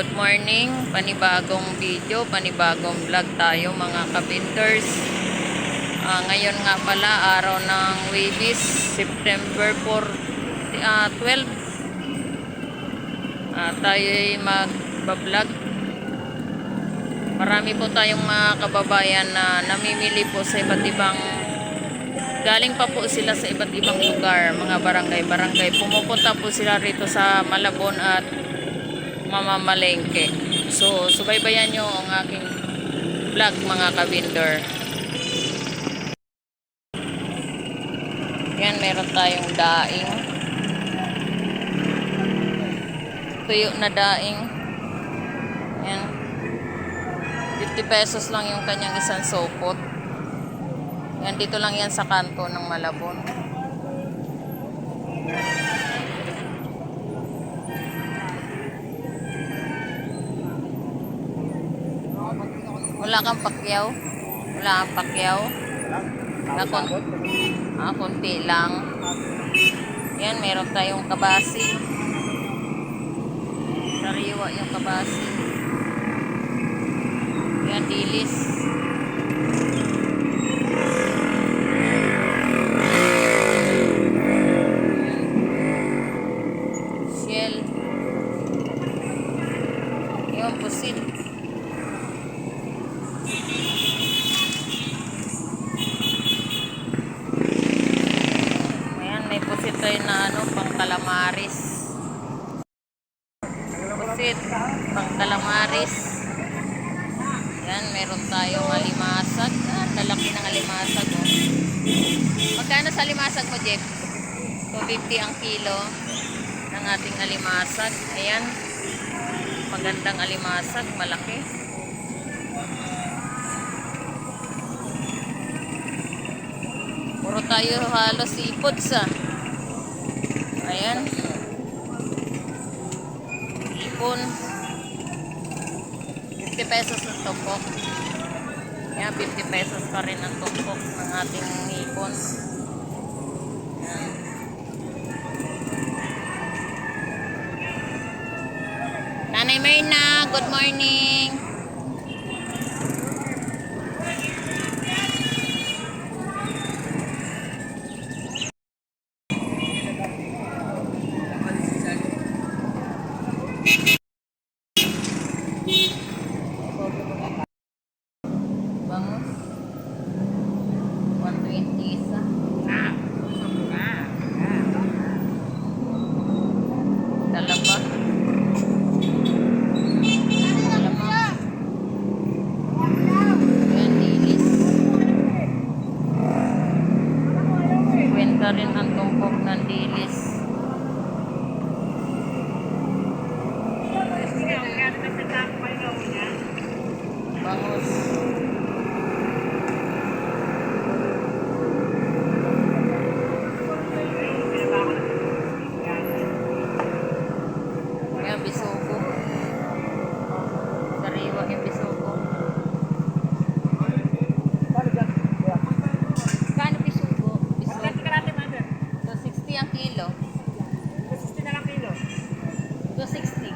Good morning, panibagong video, panibagong vlog tayo mga kabinters. Ngayon nga pala, araw ng Huwebes, September 12. Tayo'y magbablog. Marami po tayong mga kababayan na namimili po sa iba't ibang, galing pa po sila sa iba't ibang lugar, mga barangay. Pumupunta po sila rito sa Malabon at mamamalengke. So, subaybayan nyo ang aking vlog mga kabinder. Yan, meron tayong daing. Tuyo na daing. Yan. 50 pesos lang yung kanyang isang sopot. Yan, dito lang yan sa kanto ng Malabon. Wala kang pakyaw? Wala kang pakyaw? Konti lang. Yan, meron tayong kabasi. Sariwa yung kabasi. Yan, dilis. Shell. Yung pusit. May pusit tayo na pang calamaris. Pusit, pang calamaris. Yan, meron tayong alimasag. Lalaki ng alimasag. Oh. Magkano sa alimasag mo, Jeff? 250 ang kilo ng ating alimasag. Ayan, magandang alimasag, malaki. Puro tayo halos seafoods Ayan. Ipon. 50 pesos ang tumpok. Ayan, 50 pesos pa rin ang tumpok ng ating ipon. Ayan. Nanay Myrna, good morning. Bangus 120 isa. Talaba. Ayan, dilis. 50 rin ang tumpok ng dilis. Bangus. Ayan, bisugo. Sariwa yung bisugo. Kano bisugo? Bisugo. 260 ang kilo. 260 na lang kilo. 260.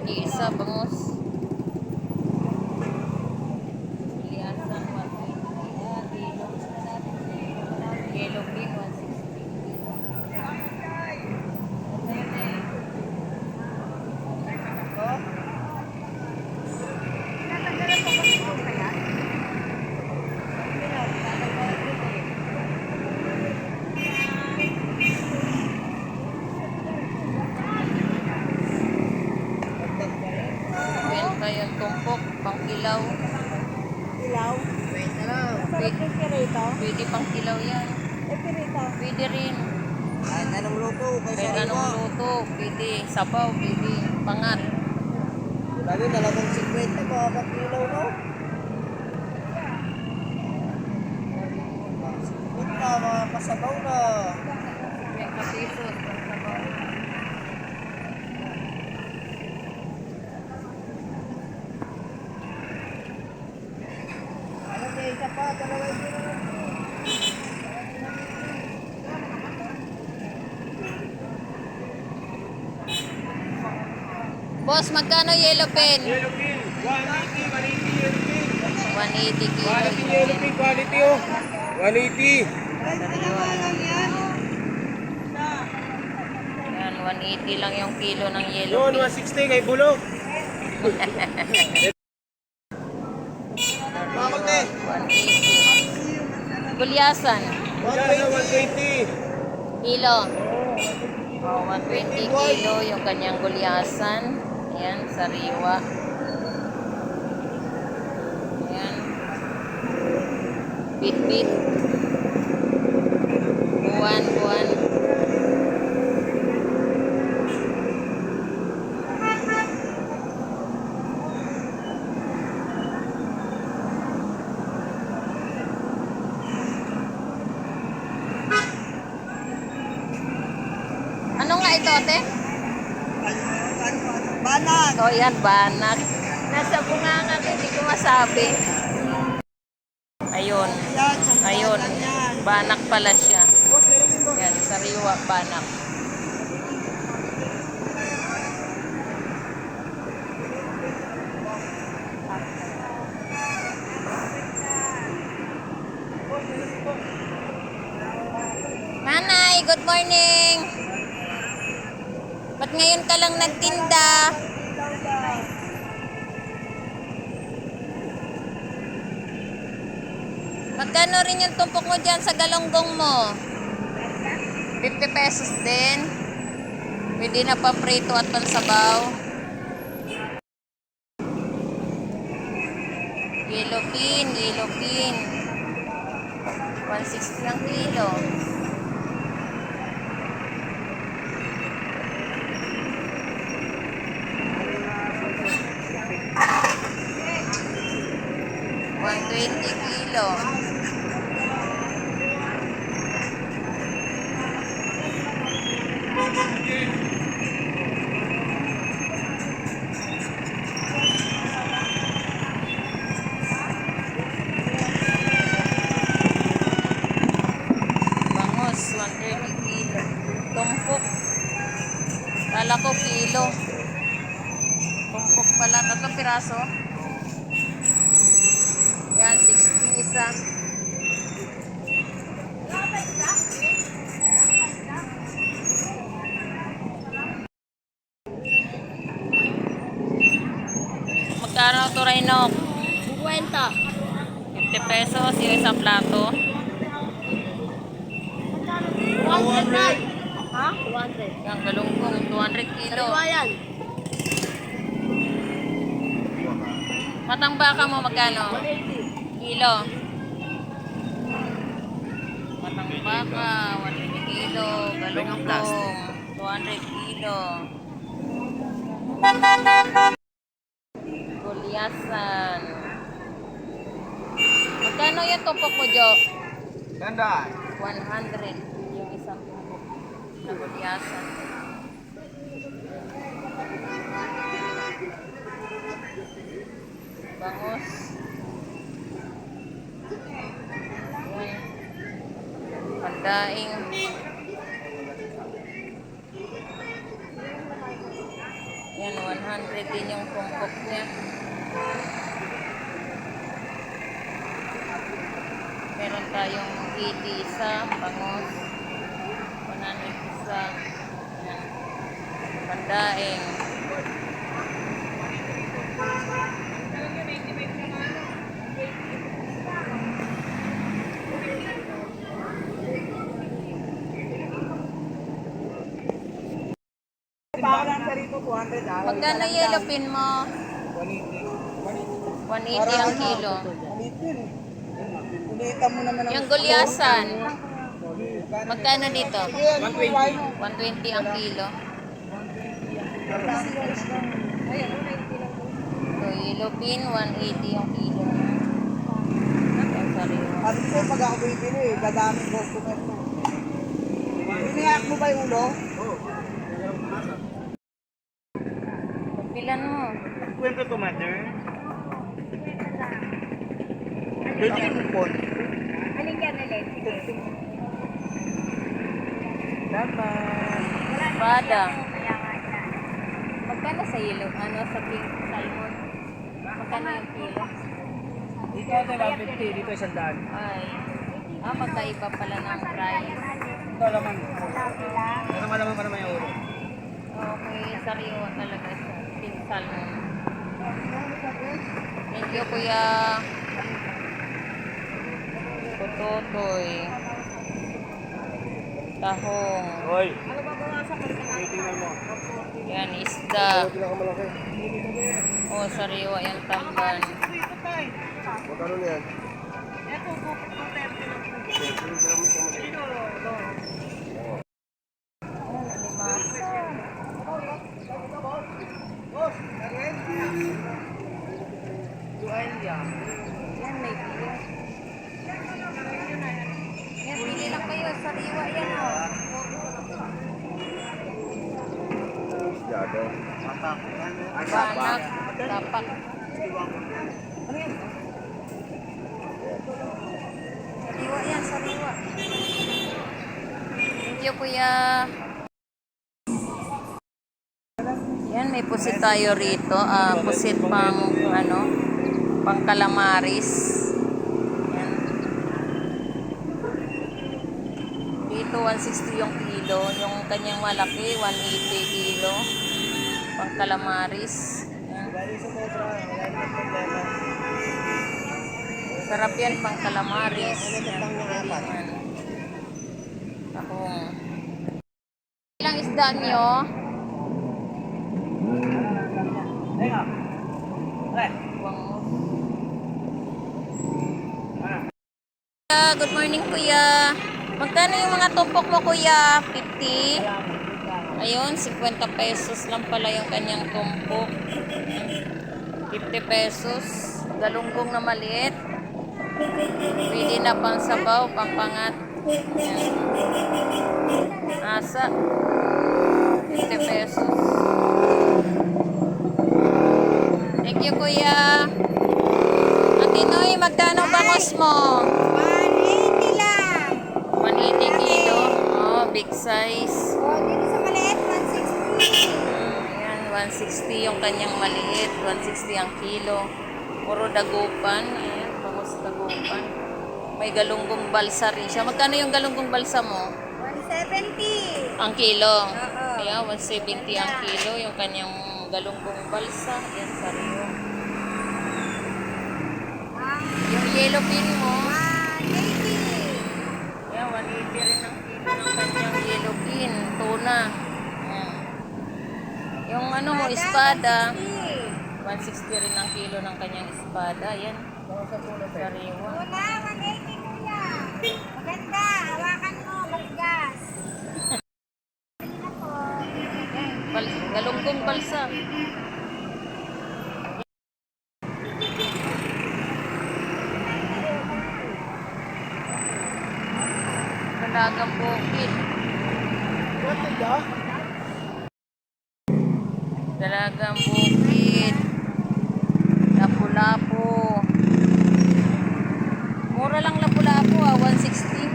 Isa bangus. Liasan 120. Yellow bean 160. saka yung tumpok, pang kilaw. Ilaw. Wait na lang. Masarap yung pirito. Pwede pang kilaw yan. Eh, pirito. Pwede rin. Kahit anong luto, Kahit kaysa anong luto, pwede. Sabaw, pwede. Pangat. Lagi talagang 50 mga kakilaw, no? 50 mga kasabaw na. May kapisos. Sabaw. Ano kaya isa pa? Dalawa yung pinunod. Boss, magkano yellow pen? Yellow pin, 180, 180 yellow pin. 180 kilo. Quality yellow pin, quality oh. 180. Yan, 180 lang yung kilo ng yellow Yun, pin. 160 kay bulok. Bakit eh? 180. Gulyasan. Magkano 120? Kilo. Oh, 120 kilo yung kanyang gulyasan. Ayan, sariwa. Ayan. Bit-bit. Buwan. Ano nga ito, ate? Banan! Oh, yan, banak. Nasa bunganga ko, hindi ko masabi. Ayun. Yan, sa Ayun. banan yan. Banak pala siya. Yan, sariwa, banak. Nanay, good morning. Ba't ngayon ka lang nagtinda? Magkano rin yung tumpok mo dyan sa galonggong mo? 50 pesos din. Pwede na pamprito at pansabaw. Yellow pin. 160 ang kilo. $120 kilo. Bangus, 130 kilo. Tumpok. Kala ko kilo. Tumpok pala. 3 piraso. Yan, 60 isa. Magkano ito, Rhino? 50. 50 pesos yung isang plato. 100 na. Ha? 200. Yung galunggong, 200 kilo. Sariwa yan. Matang baka mo magkano? 180. Kilo. Matang baka, 180 kilo. Galunggong, 200 kilo. Gulyasan. Magkano yung tumpok mo, Jo? Ganda. 100 yung isang tumpok na gulyasan. Bangus. Yan. Pandaing. Yan, 100 din yung tumpok niya. Meron tayong 80 isa, bangus. 100 isa. Yan. Pandaing. Baka lang sa rito, 200 ah. Magkano yellow pin mo? 180 ang kilo. Ulitin. Ulitan mo naman ang... Yung gulyasan. Magkano dito? 120 ang kilo. So, yellow pin, 180 ang kilo. Yung sariwa. Sabi ko, pag ako bibili, dadaming customer ko. Biniyak mo ba yung ulo? Pilan mo. Kwento to, mother. Pwede yung kupon. Alin yan, alin? Espada. Magkano sa yellow? Ano sa pink salmon? Magkano yung kilo? Dito ito lang 50, dito 100. Ay. Magkaiba pala ng price. Ito laman. Pero malaman pa naman yung ulo. Okay, sariwa talaga siya. Pink salmon. Thank you, kuya. Pototoy. Tahong. Hoy. Ano ba bawasan ko? Tingnan mo. Yan, isda. Pinakamalaki. Oh, sariwa yan tamban. Magkano na yan? Yan, may pili. Yan, pili lang kayo. Sariwa yan, oh. Banak, tapak. Sariwa yan, sariwa. Thank you, kuya. Yan, may pusit tayo rito. Pusit pang, pang calamaris. Yan. Dito, 160 yung kilo. Yung kanyang malaki, 180 kilo. Pang calamaris. Yan. Sarap yan, pang calamaris. Yan. Tahong. Ilang isda nyo? Good morning, kuya. Magkano yung mga tumpok mo, kuya? 50? Ayun, 50 pesos lang pala yung kanyang tumpok. 50 pesos. Galunggong na maliit. Pwede na pang sabaw, pampangat. Ayan. Asa. 50 pesos. Thank you, kuya. Ate Noy, magkano bangos mo? 180 lang. 180 kilo. Oh, big size. O, dito sa maliit, 160. Ayan, 160 yung kanyang maliit. 160 ang kilo. Puro dagupan. Ayan, bangos dagupan. May galunggong balsa rin siya. Magkano yung galunggong balsa mo? 170. Ang kilo. Oo. Kaya 170 ang kilo yung kanyang galunggong balsa. Ayan, sariyo. Yung yellow pin mo. 180. Ayan, 180 rin ang kilo ng kanyang yellow pin. Tuna. Ayan. Yung ano mo, espada. 160 rin ang kilo ng kanyang espada. Ayan. Sariwa. Una, 180 kuya. Maganda. Hawakan mo, matigas. Galunggong balsa. Dalagang bukid. Dalagang bukid. Lapu-lapu. Mura lang lapu-lapu, 160.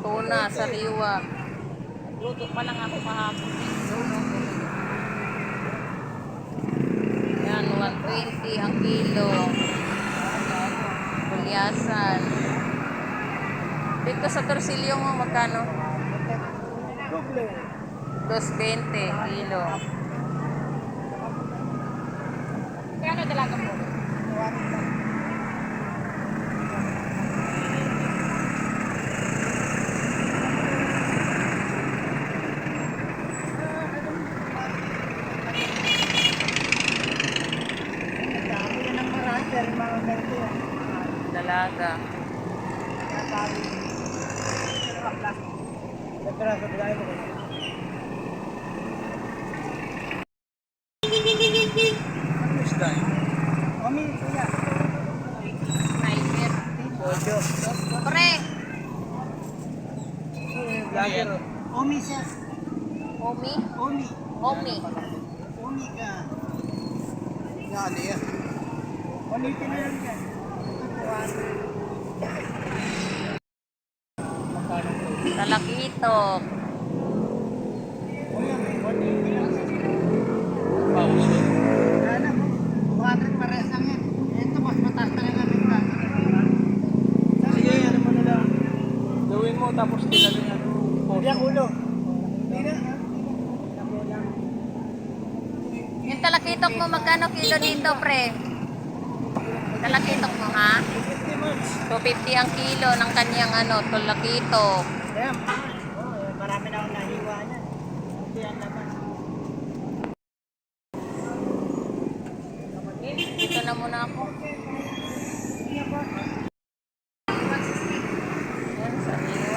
Tuna, sariwa. Luto pa lang ako kahapon. Yan, 120 ang kilo. Kulyasan. Dito sa torsilyo mo, magkano? 220 kilo. Kano dalaga mo? Nagpiraso, bilahin mo. Ano isda yun? Mami, kuya. Sniper. Pocho. Pre, Vlogger. Omi siya. Omi? Omi. Omi. Omi ka. Yan, yan. Ulitin na lang yan. Talakitok. Ano? 200 parehas lang yan. Ito mas mataas talaga ng kaso. Sige, ano mo na lang. Gawin mo tapos tilalin yan. Hindi ang ulo. Hindi na. Yung talakitok mo, magkano kilo dito, pre? Talakitok mo, ha? 250 ang kilo ng kanyang talakitok. Ayan. Marami na akong nahiwa niyan. Hindi ang laman. Dito na muna ako. Yan, sa iyo.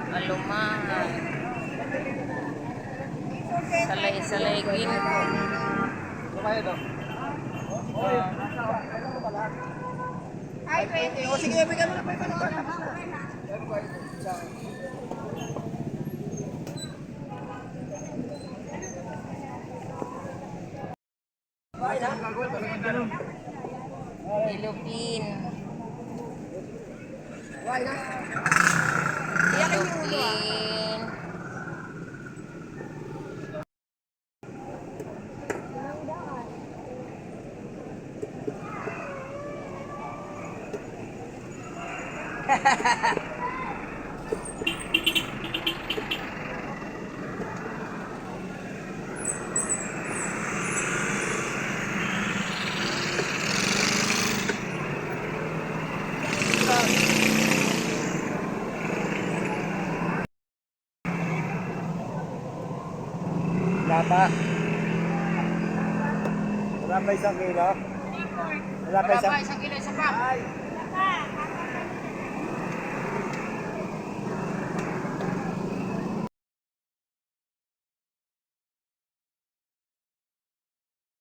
Alumahan. Salay-salaygin. Kaya daw. Ay, pwede. O sige, bigyan mo na pa yung Ilupin. Why na? Ilupin. Wala pa. Wala pa isang kilo. Wala pa isang Isang kilo, isa pa. Ay. Saka,